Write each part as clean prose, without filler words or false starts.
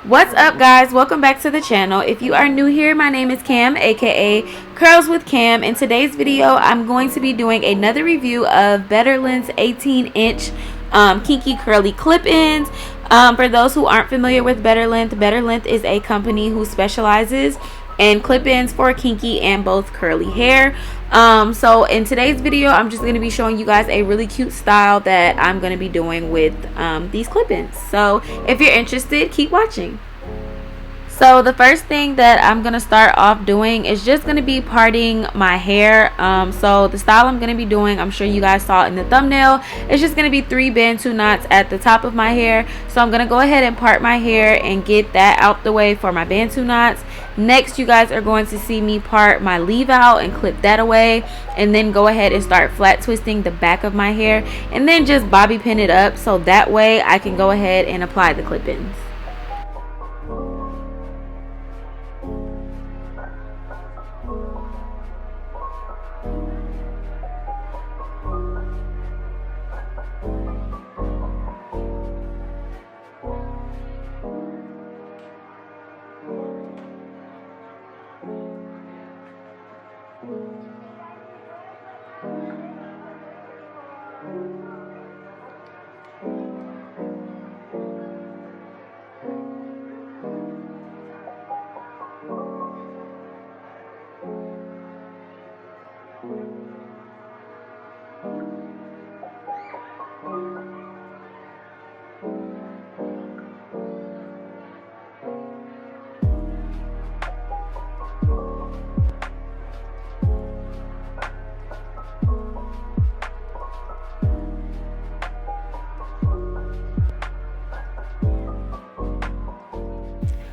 What's up, guys? Welcome back to the channel. If you are new here, my name is Cam, aka Curls with Cam. In today's video, I'm going to be doing another review of Betterlength's 18-inch kinky curly clip-ins. For those who aren't familiar with Betterlength, Betterlength is a company who specializes in clip-ins for kinky and both curly hair. So in today's video, I'm just going to be showing you guys a really cute style that I'm going to be doing with these clip-ins. So if you're interested, keep watching. So the first thing that I'm going to start off doing is just going to be parting my hair. So the style I'm going to be doing, I'm sure you guys saw in the thumbnail, it's just going to be 3 bantu knots at the top of my hair. So I'm going to go ahead and part my hair and get that out the way for my bantu knots. Next, you guys are going to see me part my leave out and clip that away, and then go ahead and start flat twisting the back of my hair and then just bobby pin it up so that way I can go ahead and apply the clip-ins.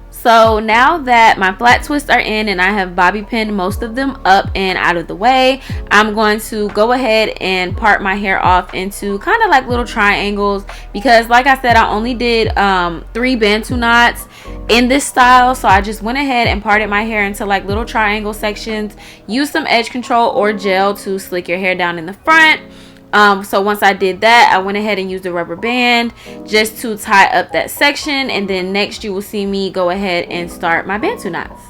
So now that my flat twists are in and I have bobby pinned most of them up and out of the way, I'm going to go ahead and part my hair off into kind of like little triangles, because like I said, I only did 3 bantu knots in this style. So I just went ahead and parted my hair into like little triangle sections. Use some edge control or gel to slick your hair down in the front. So once I did that, I went ahead and used a rubber band just to tie up that section, and then next you will see me go ahead and start my bantu knots.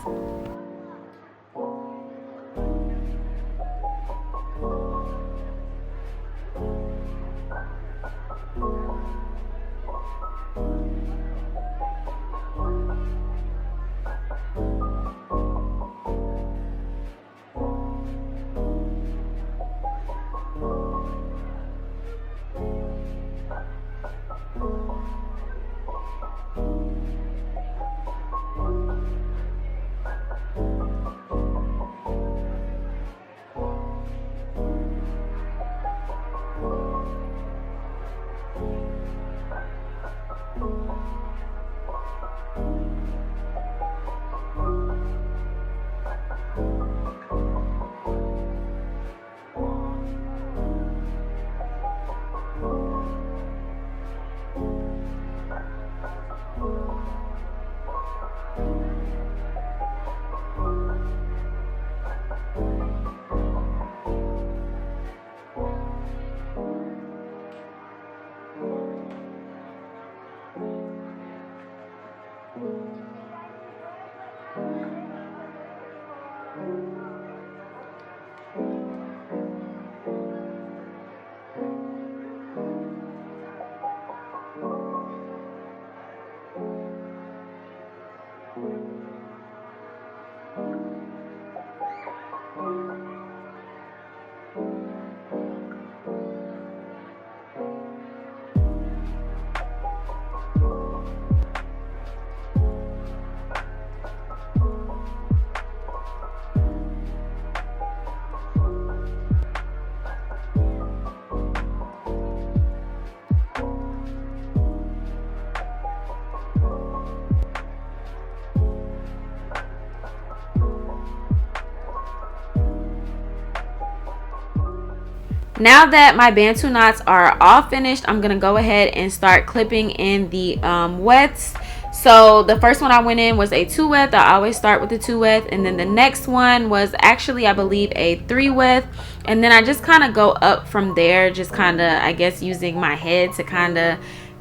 Now that my bantu knots are all finished, I'm gonna go ahead and start clipping in the wefts. So the first one I went in was a 2 weft. I always start with the 2 weft, and then the next one was actually, I believe, a 3 weft, and then I just kind of go up from there, just kind of, I guess, using my head to kind of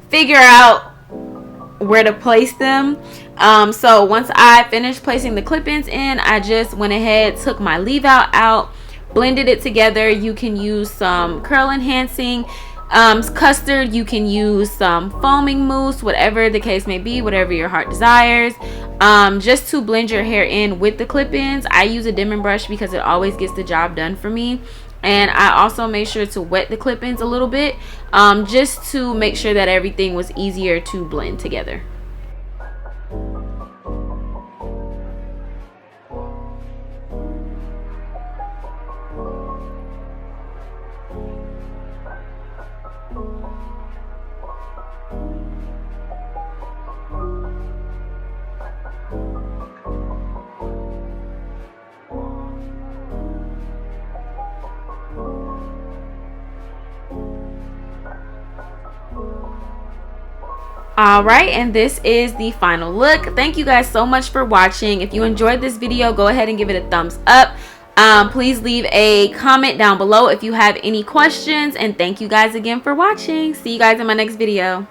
figure out where to place them. So once I finished placing the clip-ins in, I just went ahead, took my leave out, blended it together. You can use some curl enhancing custard, you can use some foaming mousse, whatever the case may be, whatever your heart desires, just to blend your hair in with the clip-ins. I use a dimming brush because it always gets the job done for me. And I also made sure to wet the clip-ins a little bit, just to make sure that everything was easier to blend together. Alright, and this is the final look. Thank you guys so much for watching. If you enjoyed this video, go ahead and give it a thumbs up. Please leave a comment down below if you have any questions, and thank you guys again for watching. See you guys in my next video.